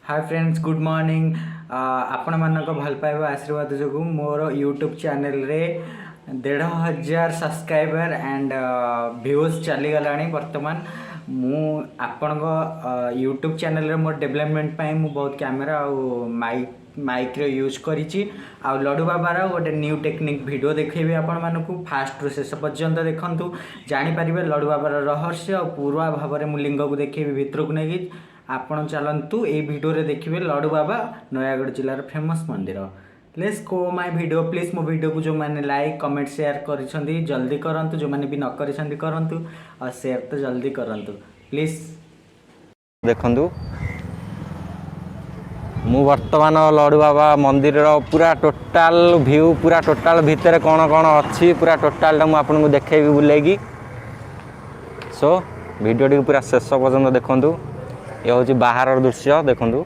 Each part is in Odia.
Hi friends good morning. आपण मानक भल पाइबा आशीर्वाद जो मोर यूट्यूब चैनल रे 1500 सब्सक्राइबर एंड व्यूज चली गलानी। बर्तमान मु आपण यूट्यूब चैनल रे मोर डेवलपमेंट पाई मु बहुत कैमेरा और माइक रे यूज करिछि। आ लड्डू बाबार गोटे न्यू टेक्निक वीडियो देखैबी आपण मानकु फास्ट रु शेष पर्यंत देखंतु जानि परिबे लड्डू बाबार रहस्य और पूरा भाव में मु लिंग को देखैबी भितर को नहीं आपण चलतु ये वीडियो रे देखिए लड्डू बाबा नयागढ़ जिलार फेमस मंदिर। Let's go my video. Please मो वीडियो को जो मैंने लाइक कमेंट शेयर करिसेंती जल्दी करंतु, जो मैंने भी न करिसेंती करंतु और शेयर तो जल्दी करंतु प्लीज। देखंतु मु वर्तमान लड्डू बाबा मंदिर पूरा टोटाल व्यू पूरा टोटाल भितर कौन कौन अच्छी पूरा टोटाल मु आपको देखेबी बुलेगी। सो वीडियो टी पूरा शेष पर्यंत देखंतु। ये हूँ बाहर दृश्य देखंतु।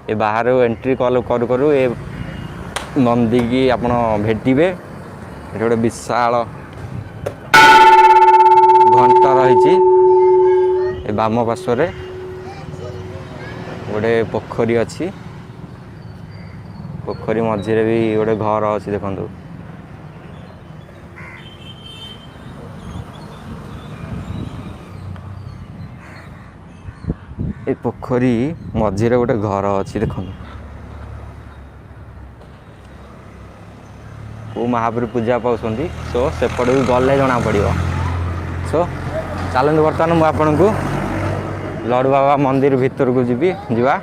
ये बाहर एंट्री करू करू ये नंदी की आपण भेटिबे। ये गोटे विशाल घंटा रही बाम पार्श्व गोटे पोखरी अच्छी। पोखरी मझे भी गोटे घर अच्छी देखंतु। ये पोखरी मझे गोटे घर अच्छी देखो। को महापुर पूजा पाँच सो सेपट भी गले जना पड़ो। सो चलते बर्तमान मुझे आपन को लड्डू बाबा मंदिर भीतर को जीवा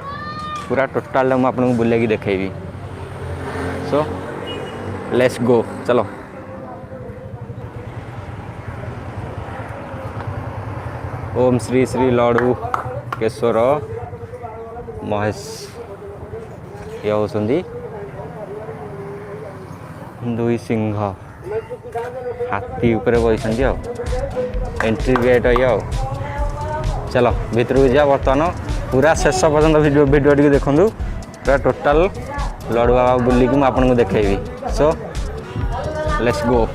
पूरा टोटाल मुझे आपको बुलेगी देखेबी। सो लेट्स गो चलो। ओम श्री श्री लड्डू केशर महेश ये होती दुई सिंह हाथी ऊपर बसती एंट्री गेट ये चलो भीतर को जा। बर्तमान पूरा शेष पर्यंत वीडियो टी देखूँ पूरा टोटाल लड्डू बाबा बुलिक मुझे आपको देखेबी। सो लेट्स गो।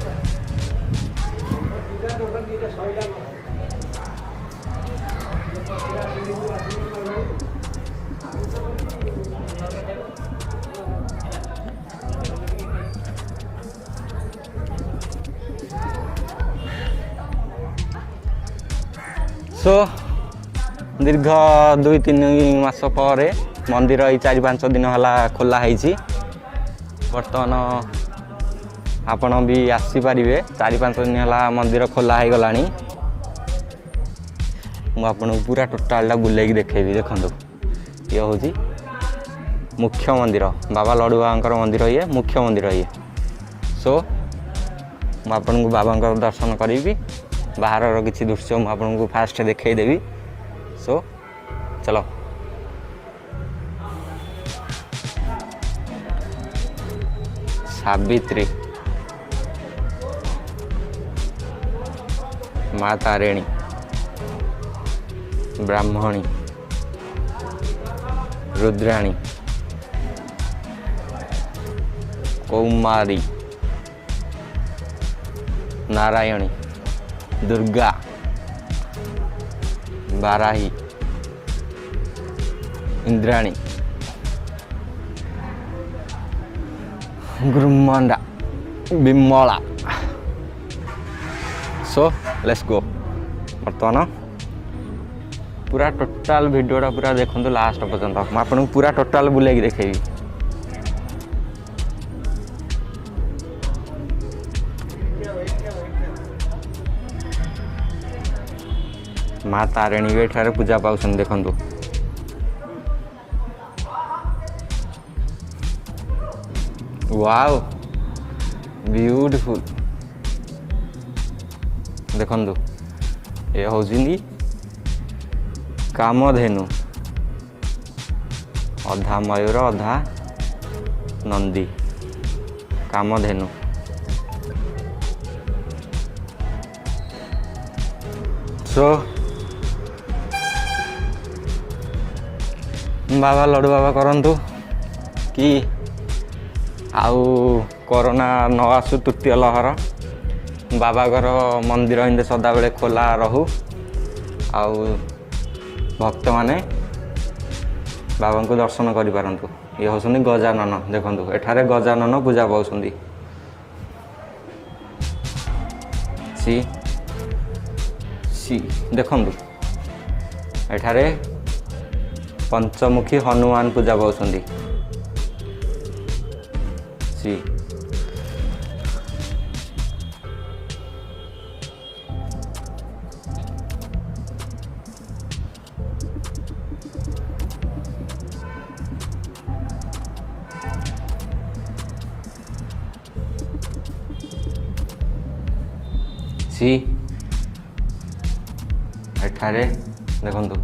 सो दीर्घ 2-3 मास पर मंदिर ये 4-5 दिन है खोला है। बर्तमान आपण भी आसीपारे 4-5 दिन है मंदिर खोला हो गला। मुझे पूरा टोटाल बुलेगी देखेबी। देखो ये हूँ मुख्य मंदिर बाबा लड्डू बाबा मंदिर ये मुख्य मंदिर ये। सो मुझे आपको बाबा दर्शन करी बाहर किसी दृश्य मुझे आपको फास्ट देखदेवी। सो चलो Savitri Maa Tarini Brahmani Rudrani Kaumari Narayani Durga Barahi Indrani Gurumanda Bimala. So let's go. बर्तमान पूरा टोटाल वीडियोटा पूरा देखो लास्ट पर्यंत मुझे आपको पूरा टोटाल बुलेगी देखेबी। माँ तारिणी भी एठारे पूजा पाउछ देखंतु। वाओ ब्यूटीफुल देखंतु। ये होउछिनी कामधेनु अधा मयूर अधा नंदी कामधेनु। सो बाबा लड्डू बाबा करंतु कि आउ कोरोना न आसु तृतीय लहर बाबा घर मंदिर हिंदे सदा बेले खोला रहू। आउ भक्त माने ବାବାଙ୍କୁ ଦର୍ଶନ କରିପାରନ୍ତୁ। ଇଏ ହେଉଛନ୍ତି ଗଜାନନ। ଦେଖନ୍ତୁ ଏଠାରେ ଗଜାନନ ପୂଜା ପାଉଛନ୍ତି। ସି ଦେଖନ୍ତୁ ଏଠାରେ ପଞ୍ଚମୁଖୀ ହନୁମାନ ପୂଜା ପାଉଛନ୍ତି। ସି ଏଠାରେ ଦେଖନ୍ତୁ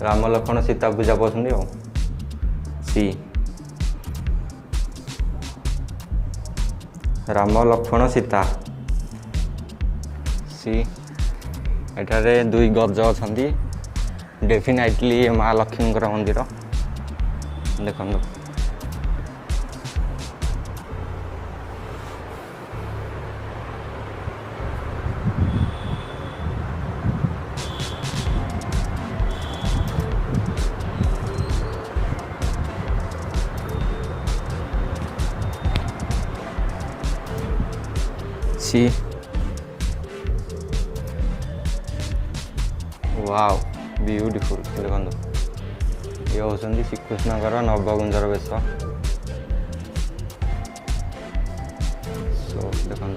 ରାମ ଲକ୍ଷ୍ମଣ ସୀତା ପୂଜା ପାଉଛନ୍ତି। ଆଉ ରାମ ଲକ୍ଷ୍ମଣ ସୀତା। ଏଠାରେ 2 ଗଜ ଅଛନ୍ତି। ଡେଫିନାଇଟଲି ମା ଲକ୍ଷ୍ମୀଙ୍କର ମନ୍ଦିର। ଦେଖନ୍ତୁ वाव ब्यूटीफुल। देखो ये होती श्रीकृष्णकर नवगुंजर वेश। सो देखो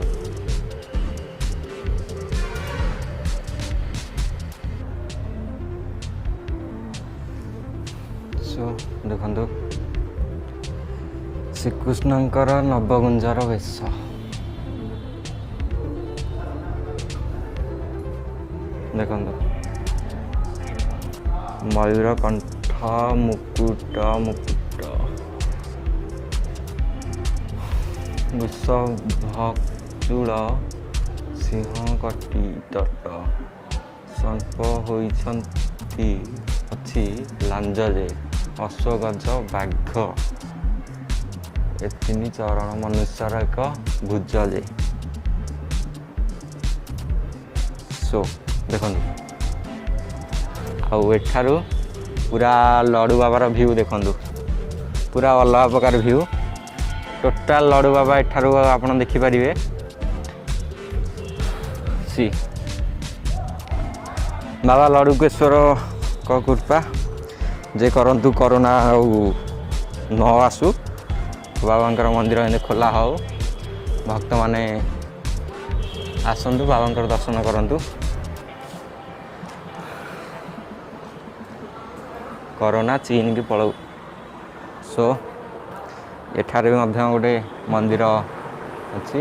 देखो श्रीकृष्णकर नवगुंजर वेश। देखो मयूरकंठ मुकुट वृषभचूड़ सिंह कटी तट सर्प होइछन्ति अछि लांजरे अश्वगज बाघ ए 3 चरण मनुष्यर एक भुजले। सो देखो आठारू पूरा लड्डू बाबार व्यू देखु पूरा अलग प्रकार व्यू टोटाल लड्डू बाबा एठारू आप देखिपारे। सी बाबा लड्डूकेश्वर को कृपा जे करंतु कोरोना न आसू बाबांकर मंदिर एने खोला हो भक्त माने आसंतु बाबांकर दर्शन करंतु। कोरोना चीन की पड़ू। सो एठारे भी मध्य गोटे मंदिर अच्छी।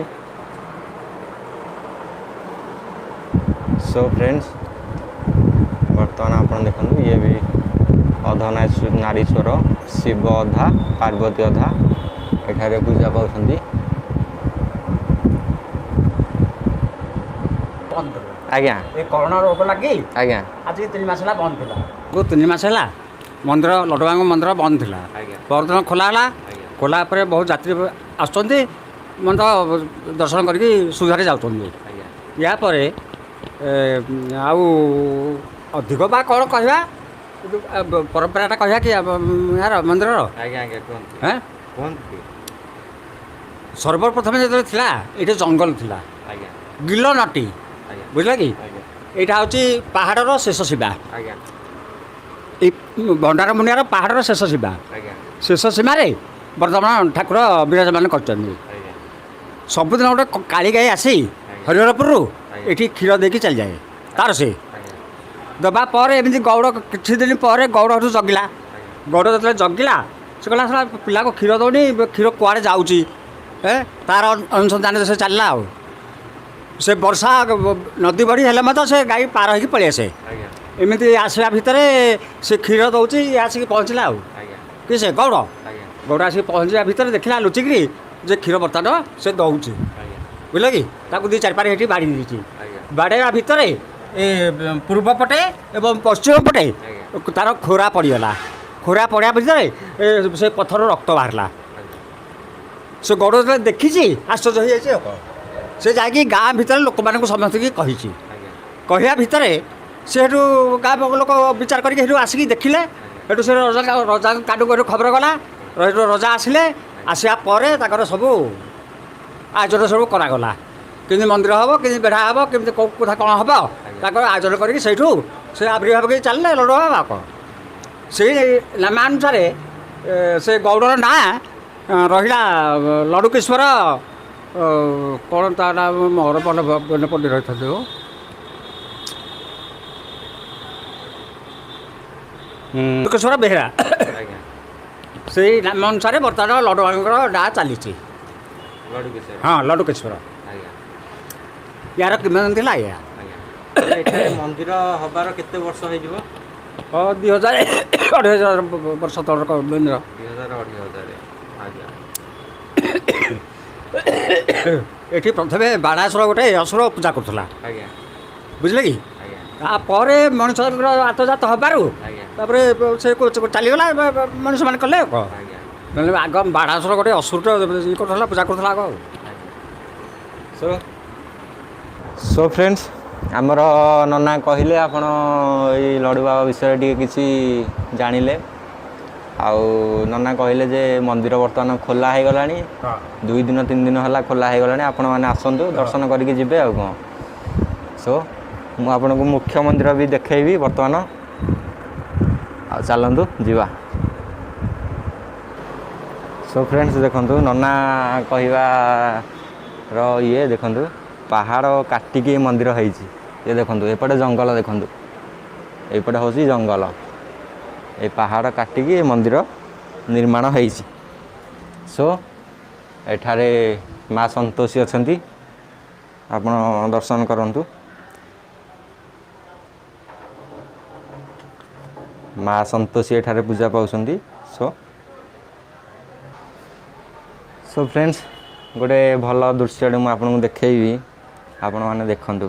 सो फ्रेंड्स बर्तमान आप देखो ये भी अर्धनारीश्वर शिव अधा पार्वती अधा एठारे पूजा पाउछन्ती। आज्ञा ए कोरोना रोग लगी आज्ञा आज 3 मास है बंद था। 3 मास है मंदिर लड्डूबांग मंदिर बंद था। परदिन खोला खोला बहुत यात्री आसुँच मंदिर दर्शन करके सुविधा जाऊँगी। यापर अधिक बा कौन कहवा परंपराटा कहवा कि यार मंदिर सर्वप्रथम जो था ये जंगल था गिल नटी बुझल कि यहाँ हूँ पहाड़र शेष सीमा भंडार मुनियार पहाड़र शेष सीमा शेष सीमार बर्तमान ठाकुर विराजमान कर सबुदिन गोटे काली गाई आसी हरिहरपुर ये क्षीर देकी चल जाए तार से दबा एमती गौड़ किसी दिन पर गौड़ जगिला गौड़ जो जगिला से कहला सारा पिला को क्षीर दौनी क्षीर कुआड़े जाऊँगी तार अनुसंधान से चलला से वर्षा नदी बढ़ी हेले मत से गाई पार हो पलि आसे एमती आसवा भितर से क्षीर दौर आसिक पहुँचला कि से गौड़ गौड़ आसिक पहुँचा भितर देखला लुचिकी जे क्षीर बर्तमान से दौर बुझल कि 2-4 पारी हेटी बाड़ी दी बाड़ेवा भितर पूर्व पटे एवं पश्चिम पटे तार खोरा पड़गला खोरा पड़ा भितर से पथर रक्त बाहरला से गौड़ जो देखी आश्चर्य हो से जा गाँ भितर लोक मानक समस्त की कही कहवा भितर ସେଠୁ ଗାଁ ଲୋକ ବିଚାର କରିକି ସେଠୁ ଆସିକି ଦେଖିଲେ ସେଠୁ ସେ ରଜା କାଟୁ କରି ଖବର ଗଲା ସେଠୁ ରଜା ଆସିଲେ ଆସିବା ପରେ ତାଙ୍କର ସବୁ ଆୟୋଜନ ସବୁ କରାଗଲା କେମିତି ମନ୍ଦିର ହେବ କେମିତି ବେଢ଼ା ହେବ କେମିତି କେଉଁ କଥା କ'ଣ ହେବ ତାଙ୍କର ଆୟୋଜନ କରିକି ସେଇଠୁ ସେ ଆବିର୍ଭାବ କରି ଚାଲିଲେ ଲଡ଼ୁବାବା ବାପ ସେଇ ନାମାନୁସାରେ ସେ ଗୌଡ଼ର ନାଁ ରହିଲା ଲଡ଼ୁକେଶ୍ୱର କ'ଣ ତା ନାଁ ମୋର ମନେ ପଡ଼ି ରହିଥାନ୍ତି ଲଡ଼ୁକେଶ୍ୱର ବେହେରା ଆଜ୍ଞା ସେଇ ନାମ ଅନୁସାରେ ବର୍ତ୍ତମାନ ଲଡ଼ୁବାବାଙ୍କର ନାଁ ଚାଲିଛି ଲଡ଼ୁକେଶ୍ୱର ହଁ ଲଡ଼ୁକେଶ୍ୱର ଆଜ୍ଞା ୟାର କିମ୍ବଦନ୍ତୀ ଥିଲା ଏଇଆ ଆଜ୍ଞା ଏଠାରେ ମନ୍ଦିର ହବାର କେତେ ବର୍ଷ ହେଇଯିବ 2000 ବର୍ଷ ତଳର ମନ୍ଦିର 2000 ଆଜ୍ଞା ଏଠି ପ୍ରଥମେ ବାଣାସୁର ଗୋଟେ ଅସୁର ପୂଜା କରୁଥିଲା ଆଜ୍ଞା ବୁଝିଲେ କି ଆଜ୍ଞା ତାପରେ ମଣିଷଙ୍କର ଆତଜାତ ହେବାରୁ ଆଜ୍ଞା ତାପରେ ସେ ଚାଲିଗଲା ମଣିଷମାନେ କଲେ ଆଉ କ'ଣ ଆଜ୍ଞା ନହେଲେ ଆଗ ବାଣାସୁର ଗୋଟେ ଅସୁରଟା ଇଏ କରୁଥିଲା ପୂଜା କରୁଥିଲା ଆଗ ଆଉ ସୋ ଫ୍ରେଣ୍ଡସ୍ ଆମର ନନା କହିଲେ ଆପଣ ଏଇ ଲଡ଼ୁବାବା ବିଷୟରେ ଟିକେ କିଛି ଜାଣିଲେ ଆଉ ନନା କହିଲେ ଯେ ମନ୍ଦିର ବର୍ତ୍ତମାନ ଖୋଲା ହେଇଗଲାଣି 2 ଦିନ 3 ଦିନ ହେଲା ଖୋଲା ହେଇଗଲାଣି ଆପଣମାନେ ଆସନ୍ତୁ ଦର୍ଶନ କରିକି ଯିବେ ଆଉ କ'ଣ ସୋ ମୁଁ ଆପଣଙ୍କୁ ମୁଖ୍ୟ ମନ୍ଦିର ବି ଦେଖେଇବି ବର୍ତ୍ତମାନ ଆଉ ଚାଲନ୍ତୁ ଯିବା ସୋ ଫ୍ରେଣ୍ଡସ୍ ଦେଖନ୍ତୁ ନନା କହିବାର ଇଏ ଦେଖନ୍ତୁ ପାହାଡ଼ କାଟିକି ଏ ମନ୍ଦିର ହେଇଛି ଇଏ ଦେଖନ୍ତୁ ଏପଟେ ଜଙ୍ଗଲ ଦେଖନ୍ତୁ ଏପଟେ ହେଉଛି ଜଙ୍ଗଲ ଏ ପାହାଡ଼ କାଟିକି ଏ ମନ୍ଦିର ନିର୍ମାଣ ହେଇଛି ସୋ ଏଠାରେ ମା ସନ୍ତୋଷୀ ଅଛନ୍ତି ଆପଣ ଦର୍ଶନ କରନ୍ତୁ ମା ସନ୍ତୋଷୀ ଏଠାରେ ପୂଜା ପାଉଛନ୍ତି ସୋ ଫ୍ରେଣ୍ଡସ୍ ଗୋଟେ ଭଲ ଦୃଶ୍ୟଟେ ମୁଁ ଆପଣଙ୍କୁ ଦେଖେଇବି ଆପଣମାନେ ଦେଖନ୍ତୁ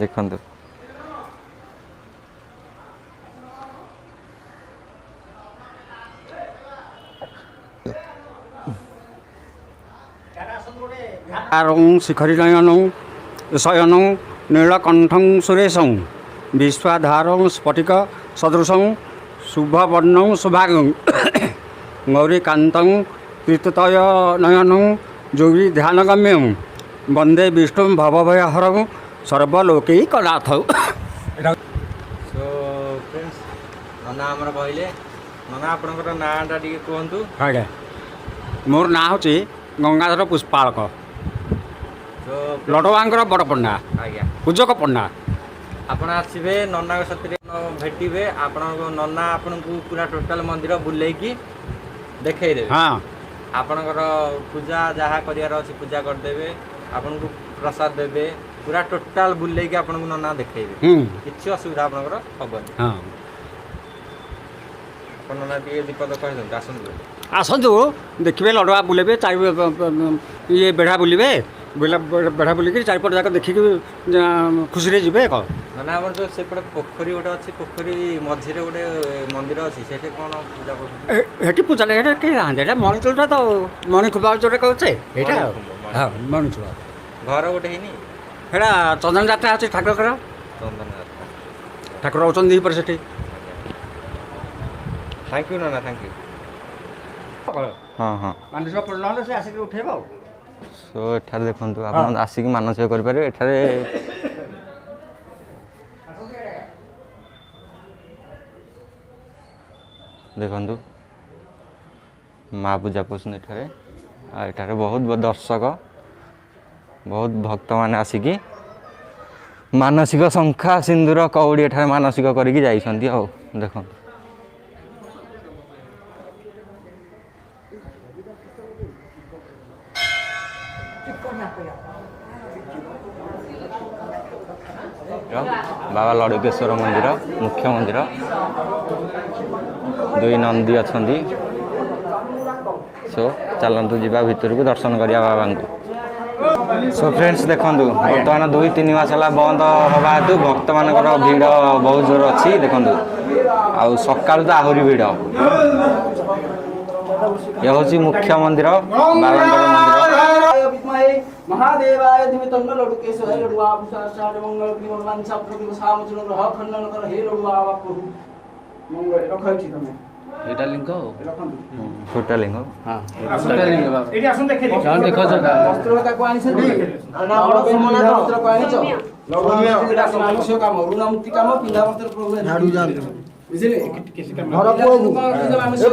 ଦେଖନ୍ତୁ ଶିଖରୀ ନୟନଂ ଶୟନଂ ନୀଳକଣ୍ଠଂ ସୁରେଶଂ ବିଶ୍ୱାଧାରଂ ସ୍ଫଟିକ ସଦୃଶଂ ଶୁଭବର୍ଣ୍ଣଂ ଶୁଭାଗଂ ଗୌରୀକାନ୍ତଂ କୀର୍ତ୍ତୟ ନୟନଂ ଯୋଗୀ ଧ୍ୟାନଗମ୍ୟଂ ବନ୍ଦେ ବିଷ୍ଣୁ ଭବଭୟହରଂ ସର୍ବଲୋକୈକନାଥ ସୋ ଫ୍ରେଣ୍ଡସ୍ ନନା ଆମର କହିଲେ ନନା ଆପଣଙ୍କର ନାଁଟା ଟିକେ କୁହନ୍ତୁ ଆଜ୍ଞା ମୋର ନାଁ ହେଉଛି ଗଙ୍ଗାଧର ପୁଷ୍ପାଳକ ସୋ ଲଡ଼ୁବାବାଙ୍କର ବଡ଼ ପଣ୍ଡା ଆଜ୍ଞା ପୂଜକ ପଣ୍ଡା ଆପଣ ଆସିବେ ନନାଙ୍କ ସାଥିରେ ଭେଟିବେ ଆପଣଙ୍କ ନନା ଆପଣଙ୍କୁ ପୁରା ଟୋଟାଲ ମନ୍ଦିର ବୁଲେଇକି ଦେଖେଇଦେବେ ହଁ ଆପଣଙ୍କର ପୂଜା ଯାହା କରିବାର ଅଛି ପୂଜା କରିଦେବେ ଆପଣଙ୍କୁ ପ୍ରସାଦ ଦେବେ ପୁରା ଟୋଟାଲ ବୁଲେଇକି ଆପଣଙ୍କୁ ନନା ଦେଖେଇବେ କିଛି ଅସୁବିଧା ଆପଣଙ୍କର ହବନି ହଁ ଆପଣ ନନା ଟିକେ ଦୀପଦ କହିଦିଅନ୍ତୁ ଆସନ୍ତୁ ଆସନ୍ତୁ ଦେଖିବେ ଲଡ଼ୁବାବା ବୁଲେଇବେ ଚାରି ଇଏ ବେଢ଼ା ବୁଲିବେ ବେଢ଼ା ବୁଲିକି ଚାରିପଟ ଯାକ ଦେଖିକି ଖୁସିରେ ଯିବେ କ'ଣ ନନା ଆମର ଯେଉଁ ସେପଟେ ପୋଖରୀ ଗୋଟେ ଅଛି ପୋଖରୀ ମଝିରେ ଗୋଟେ ମନ୍ଦିର ଅଛି ସେଠି କ'ଣ ପୂଜା କରୁଛନ୍ତି ସେଠି ପୂଜା ନାହିଁ ଏଇଟା କେହି ନାହାନ୍ତି ଏଇଟା ମଣିଚୁଳଟା ତ ମଣିଖୁବା ଯେଉଁଟା କହୁଛେ ଏଇଟା ହଁ ମଣିଚୁଳ ଘର ଗୋଟେ ହେଇନି ସେଇଟା ଚନ୍ଦନ ଯାତ୍ରା ଅଛି ଠାକୁରଙ୍କର ଚନ୍ଦନ ଯାତ୍ରା ଠାକୁର ଅଛନ୍ତି ଦ୍ୱିପହରେ ସେଠି ଥ୍ୟାଙ୍କ ୟୁ ନନା ଥ୍ୟାଙ୍କ ୟୁ ହଁ ହଁ ମାନସିକ ପୂର୍ଣ୍ଣ ହେଲେ ସେ ଆସିକି ଉଠେଇବ ଆଉ ସୋ ଏଠାରେ ଦେଖନ୍ତୁ ଆପଣ ଆସିକି ମାନସିକ କରିପାରିବେ ଏଠାରେ ଦେଖନ୍ତୁ ମା ପୂଜା ପାଉଛନ୍ତି ଏଠାରେ ଆଉ ଏଠାରେ ବହୁତ ଦର୍ଶକ ବହୁତ ଭକ୍ତମାନେ ଆସିକି ମାନସିକ ଶଙ୍ଖା ସିନ୍ଦୁର କଉଡ଼ି ଏଠାରେ ମାନସିକ କରିକି ଯାଇଛନ୍ତି ଆଉ ଦେଖନ୍ତୁ ବାବା ଲଡ଼ୁକେଶ୍ୱର ମନ୍ଦିର ମୁଖ୍ୟ ମନ୍ଦିର 2 ନନ୍ଦୀ ଅଛନ୍ତି ସୋ ଚାଲନ୍ତୁ ଯିବା ଭିତରକୁ ଦର୍ଶନ କରିବା ବାବାଙ୍କୁ ସୋ ଫ୍ରେଣ୍ଡସ୍ ଦେଖନ୍ତୁ ବର୍ତ୍ତମାନ 2-3 ମାସ ହେଲା ବନ୍ଦ ହେବା ହେତୁ ଭକ୍ତମାନଙ୍କର ଭିଡ଼ ବହୁତ ଜୋର ଅଛି ଦେଖନ୍ତୁ ଆଉ ସକାଳୁ ତ ଆହୁରି ଭିଡ଼ ये हूँ मुख्य मंदिर बाबांकर मंदिर। विद्महे महादेवाय धीमहि तन्नो लड्डुकेश्वराय लड्डुआ पुषाचार्य मंगल विमलवान छात्र सामचरण ग्रह खंडन कर हे लड्डुआ बापू मंगल रखछि तमे एटा लिंक छोटा लिंग हां एटी आसन देखे जान देखो जटा वस्त्र का को आनी से ना बड़ सोमना वस्त्र को आनी छ लड्डुआ मानुष्य काम ऋण मुक्ति काम पिला वस्त्र प्रभु झाड़ू जान बुझिले घर को मानुष्य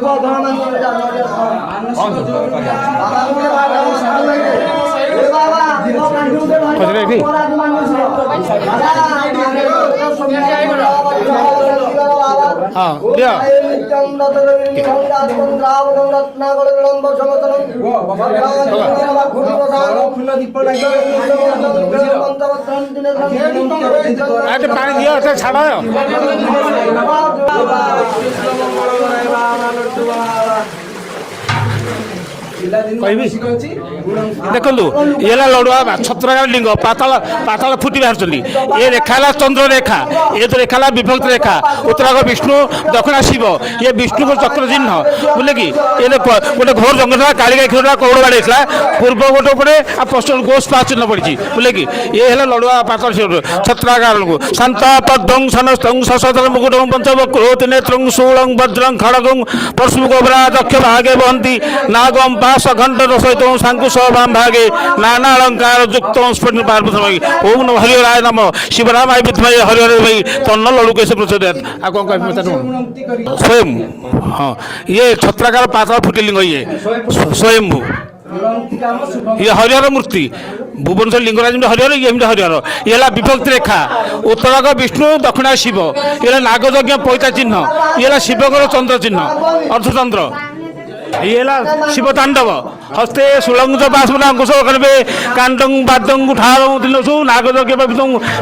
କହିବି ଦେଖନ୍ତୁ ଇଏ ହେଲା ଲଡ଼ୁଆ ଛତ୍ରଗାଁ ଲିଙ୍ଗ ପାତାଳ ପାତାଳ ଫୁଟି ବାହାରୁଛନ୍ତି। ଏ ରେଖା ହେଲା ଚନ୍ଦ୍ର ରେଖା, ଏ ତ ରେଖା ହେଲା ବିଭକ୍ତ ରେଖା। ଉତ୍ତରାଗ ବିଷ୍ଣୁ ଦକ୍ଷିଣା ଶିବ, ଇଏ ବିଷ୍ଣୁଙ୍କ ଚକ୍ର ଚିହ୍ନ ବୁଝିଲେ କି। ଏ ଗୋଟେ ଘୋର ଜଙ୍ଗଲ ଥିଲା, କାଳିଗାଈ କ୍ଷୀରଟା କଉଡ଼ ବାଡ଼େଇଥିଲା, ପୂର୍ବ ଗୋଟେ ଉପରେ ଆଉ ପଶ୍ଚିମ ଗୋଷ ପାହା ଚିହ୍ନ ପଡ଼ିଛି ବୁଝିଲେ କି। ଇଏ ହେଲା ଲଡ଼ୁଆ ପାତାଳ ଛତ୍ରଗାଁକୁ ଶାନ୍ତ ପଦ୍ମଂ ସନସ୍ତଂ ସଶୋଧନ ମୁକୁଟଂ ପଞ୍ଚବକ୍ରୋତି ନେତ୍ରଂ ଶୂଳଂ ବଜ୍ରଂ ଖଡ଼ଗଂ ପରଶୁଗୋବ୍ରା ଦକ୍ଷ ଭାଗେ ବହନ୍ତି ନାଗಂ ପାଶ ଘଣ୍ଟର ସହିତ ସାଙ୍କୁଶ ବାମ ଭାଗେ ନାନା ଅଳଙ୍କାର ଯୁକ୍ତ ସ୍ଫୁଟ ପାର୍ବତ ଭାଗେ ଓಂ ନମଃ ହରିହରାୟ ନମ ଶିବରାମ ଆଇ ବିଦ୍ମହେ ହରିହର ଭାଇ ତନ୍ନ ଲଡ଼ୁକେଶ ପ୍ରଚୋଦୟାତ୍। ଆଉ କ'ଣ କହିବି ସ୍ୱୟଂ ହଁ ଇଏ ଛତ୍ରଗାଁର ପାତାଳ ଫୁଟିଲିଙ୍ଗ ଇଏ ସ୍ୱୟଂଭୂ ଇଏ ହରିହର ମୂର୍ତ୍ତି ଭୁବନେଶ୍ୱର ଲିଙ୍ଗରାଜ ହରିହର ଇଏ ଏମିତି ହରିହର। ଇଏ ହେଲା ବିଭକ୍ତି ରେଖା, ଉତ୍ତରାଗ ବିଷ୍ଣୁ ଦକ୍ଷିଣା ଶିବ, ଇଏ ହେଲା ନାଗଯଜ୍ଞ ପଇତା ଚିହ୍ନ, ଇଏ ହେଲା ଶିବଙ୍କର ଚନ୍ଦ୍ର ଚିହ୍ନ ଅର୍ଦ୍ଧଚନ୍ଦ୍ର। ଇଏ ହେଲା ଶିବ ତାଣ୍ଡବ ହସ୍ତେ ସୁଳଙ୍ଗ ବାସ୍ମନା ଅଙ୍କୁଶ କରିବେ କାଣ୍ଡଂ ବାଦଂ ଠାରଂ ଦିନସୁ ନାଗଯଜ୍ଞ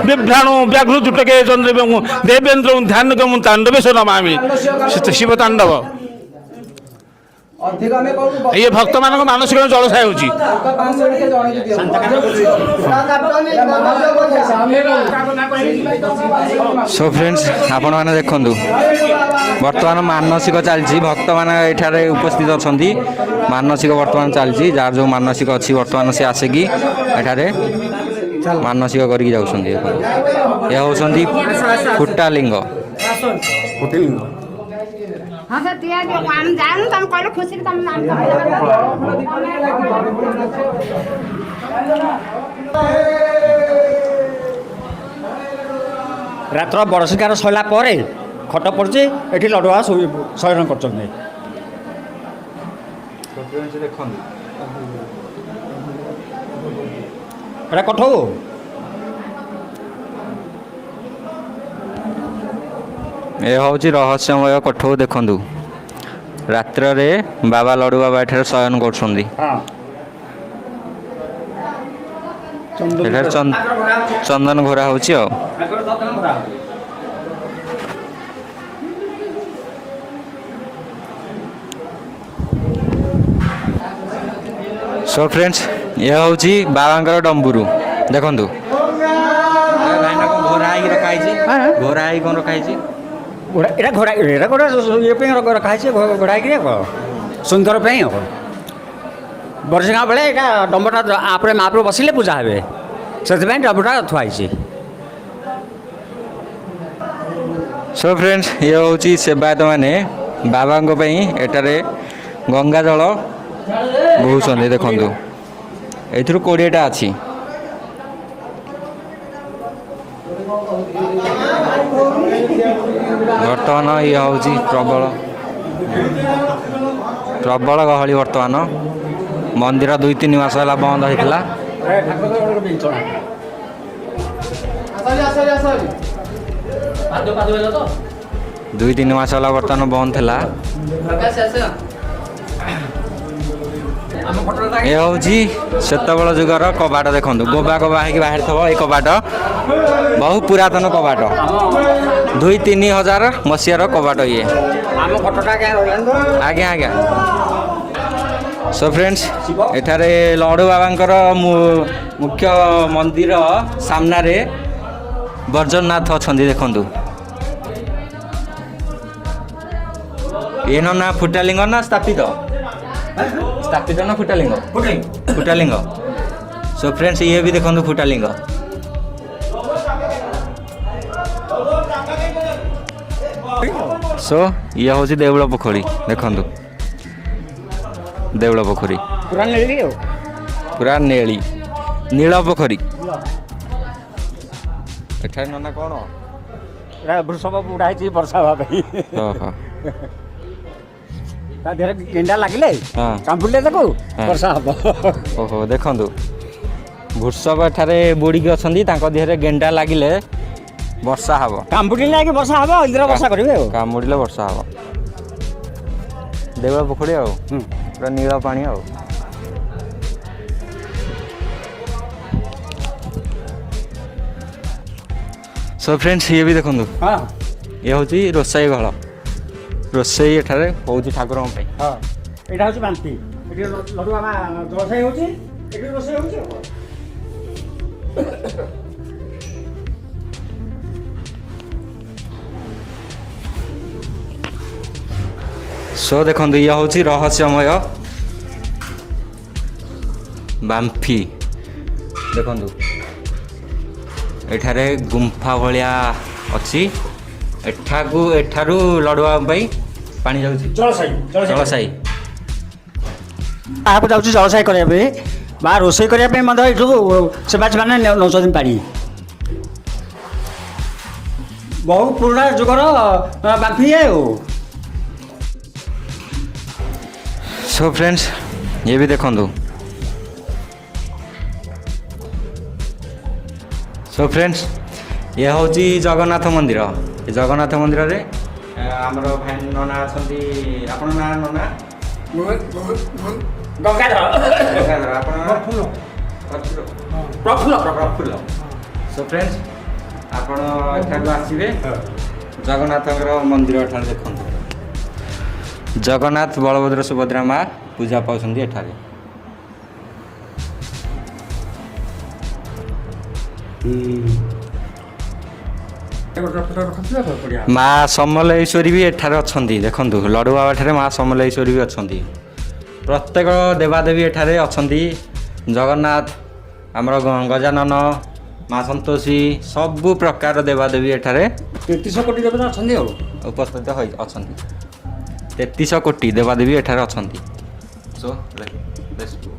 ବିଭ୍ରାଣୁ ବ୍ୟାଘ୍ର ଜୁଟକେ ଚନ୍ଦ୍ର ଦେବେନ୍ଦ୍ର ଧ୍ୟାନ ଗମ ତାଣ୍ଡବେ ନମାମି ଶିବ ତାଣ୍ଡବ। ଇଏ ଭକ୍ତମାନଙ୍କ ମାନସିକ ଜଳସାୟ ହେଉଛି। ସୋ ଫ୍ରେଣ୍ଡସ୍ ଆପଣମାନେ ଦେଖନ୍ତୁ ବର୍ତ୍ତମାନ ମାନସିକ ଚାଲିଛି, ଭକ୍ତମାନେ ଏଠାରେ ଉପସ୍ଥିତ ଅଛନ୍ତି, ମାନସିକ ବର୍ତ୍ତମାନ ଚାଲିଛି। ଯାହାର ଯେଉଁ ମାନସିକ ଅଛି ବର୍ତ୍ତମାନ ସେ ଆସିକି ଏଠାରେ ମାନସିକ କରିକି ଯାଉଛନ୍ତି। ଏ ହେଉଛନ୍ତି ଫୁଟାଲିଙ୍ଗ। हाँ सर दिया दिया पानी जान तम कहले खुशी तम नाम ରାତ୍ର ବରସିକାର ସରିଲା ପରେ ଖଟ ପଡ଼ିଛି, ଏଠି ଲଡ଼ୁଆ ଶୟନ କରୁଛନ୍ତି। ଦେଖନ୍ତୁ ଏଇଟା କଠଉ ଏ ହେଉଛି ରହସ୍ୟମୟ କୋଠଉ। ଦେଖନ୍ତୁ ରାତ୍ରରେ ବାବା ଲଡ଼ୁ ବାବା ଏଠାରେ ଶୟନ କରୁଛନ୍ତି। ଏଠାରେ ଚନ୍ଦନ ଘୋରା ହେଉଛି ଆଉ। ସୋ ଫ୍ରେଣ୍ଡସ୍ ଇଏ ହେଉଛି ବାବାଙ୍କର ଡମ୍ବୁରୁ। ଦେଖନ୍ତୁ ଘୋରା ହେଇକି ରଖା ହେଇଛି, ଘୋରା ହେଇକି କ'ଣ ରଖା ହେଇଛି? ଏଇଟା ଘୋଡ଼ା ଇଏ ପାଇଁ ରଖା ହେଇଛି, ଘୋଡ଼ା ହେଇକିରି ସୁନ୍ଦର ପାଇଁ ଆଉ। ବର୍ଷିକା ବେଳେ ଏଇଟା ଡମ୍ବଟା ଆପରେ ମାପରେ ବସିଲେ ପୂଜା ହେବେ, ସେଥିପାଇଁ ଡମ୍ବଟା ଥୁଆ ହେଇଛି। ସୋ ଫ୍ରେଣ୍ଡସ୍ ଇଏ ହେଉଛି ସେବାୟତମାନେ ବାବାଙ୍କ ପାଇଁ ଏଠାରେ ଗଙ୍ଗା ଜଳ ବୋହୁଛନ୍ତି। ଦେଖନ୍ତୁ ଏଥିରୁ 20ଟା ଅଛି। ବର୍ତ୍ତମାନ ଇଏ ହେଉଛି ପ୍ରବଳ ଗହଳି। ବର୍ତ୍ତମାନ ମନ୍ଦିର 2-3 ମାସ ହେଲା ବନ୍ଦ ହେଇଥିଲା। 2-3 ମାସ ହେଲା ବର୍ତ୍ତମାନ ବନ୍ଦ ଥିଲା। ଏ ହେଉଛି ସେତେବେଳ ଯୁଗର କବାଟ। ଦେଖନ୍ତୁ ଗୋବା ହେଇକି ବାହାରିଥିବ। ଏଇ କବାଟ ବହୁ ପୁରାତନ କବାଟ, 2-3 ହଜାର ମସିହାର କବାଟ ଇଏ। ଆଜ୍ଞା ଆଜ୍ଞା। ସୋ ଫ୍ରେଣ୍ଡସ୍ ଏଠାରେ ଲଡ଼ୁ ବାବାଙ୍କର ମୁଖ୍ୟ ମନ୍ଦିର ସାମ୍ନାରେ ବୈଦ୍ୟନାଥ ଅଛନ୍ତି। ଦେଖନ୍ତୁ ଏନ ନା ଫୁଟାଲିଙ୍ଗ ନା ସ୍ଥାପିତ स्थापित ना फुटालिंग ଗୋଟେ फुटालिंग सो फ्रेंड्स ये भी देखो फुटालिंग सो ये हूँ देउल पोखरी देखु देउल पोखरी ପୁରା ନେଳି ଆଉ पूरा नेली नील पोखरी एठार नना कौन ଏଟା ବୃଷଭ ବୁଢ଼ା ହେଇଛି ବର୍ଷା ହେବା ପାଇଁ ଓହୋ ତା ଦେହରେ ଗେଣ୍ଡା ଲାଗିଲେ ହଁ। କାମୁଡ଼ିଲେ ତାକୁ ହଁ। ବର୍ଷା ହବ ଓହୋ ଦେଖନ୍ତୁ ଭୃଷଭ ଏଠାରେ ବୁଡ଼ିକି ଅଛନ୍ତି ତାଙ୍କ ଦେହରେ ଗେଣ୍ଡା ଲାଗିଲେ ବର୍ଷା ହେବ କାମୁଡ଼ିଲେ କି ବର୍ଷା ହବ ଇନ୍ଦ୍ର ବର୍ଷା କରିବେ ଆଉ କାମୁଡ଼ିଲେ ବର୍ଷା ହେବ ଦେଉଳ ପୋଖରୀ ଆଉ ହୁଁ। ପୁରା ନୀଳ ପାଣି ଆଉ सो फ्रेंड्स ये भी देखो ହଁ ये हूँ रोसई घर रोसई एठारे होଉଛି ଠାକୁରଙ୍କ ପାଇଁ ହଁ ଏଇଟା ହେଉଛି ବାନ୍ତି ଏଠି ଲଡ଼ୁ ବାବା ରୋଷେଇ ହେଉଛି ଏଠି ରୋଷେଇ ହେଉଛି ଆଉ କ'ଣ? सो देखो ये हूँ रहस्यमय बाम्फी देखो एठारे गुंफा भलिया अच्छी एठारू लड़ुआ पानी जाऊँ ଜଳସାଇ जलसाई ତାହାକୁ ଯାଉଛି ଜଳସାଇ କରିବା ପାଇଁ ବା ରୋଷେଇ କରିବା ପାଇଁ ମଧ୍ୟ ଏଠୁ ସେବାୟତମାନେ ନେଉଛନ୍ତି ପାଣି ବହୁ ପୁରୁଣା ଯୁଗର ବାମ୍ଫି ଆଉ सो फ्रेंड्स ये भी देखो सो फ्रेंड्स ये हूँ जगन्नाथ मंदिर जगन्नाथ मंदिर रे आमर भाई नना अच्छा आपण ना नना ଗଙ୍ଗାଧର गंगाधर आपण ପ୍ରଫୁଲ୍ଲ प्रफुल्ल सो फ्रेंड्स आपण एठाकु आसिबे जगन्नाथ मंदिर एठार देखु जगन्नाथ बलभद्र सुभद्रा माँ पूजा पाउछन्ती एठारे माँ समलेश्वरी भी एठारे अछन्ती देखंतु लड्डू बाबा ठारे माँ समलेश्वरी भी अछन्ती प्रत्येक देवादेवी एठारे अछन्ती जगन्नाथ आमर गजानन माँ संतोषी सबु प्रकार देवादेवी एठारे 33 କୋଟି ଦେବତା ଅଛନ୍ତି ଆଉ उपस्थित अछन्ती 33 कोटी देवादेवी एठारे अछन्ती सो लेट्स गो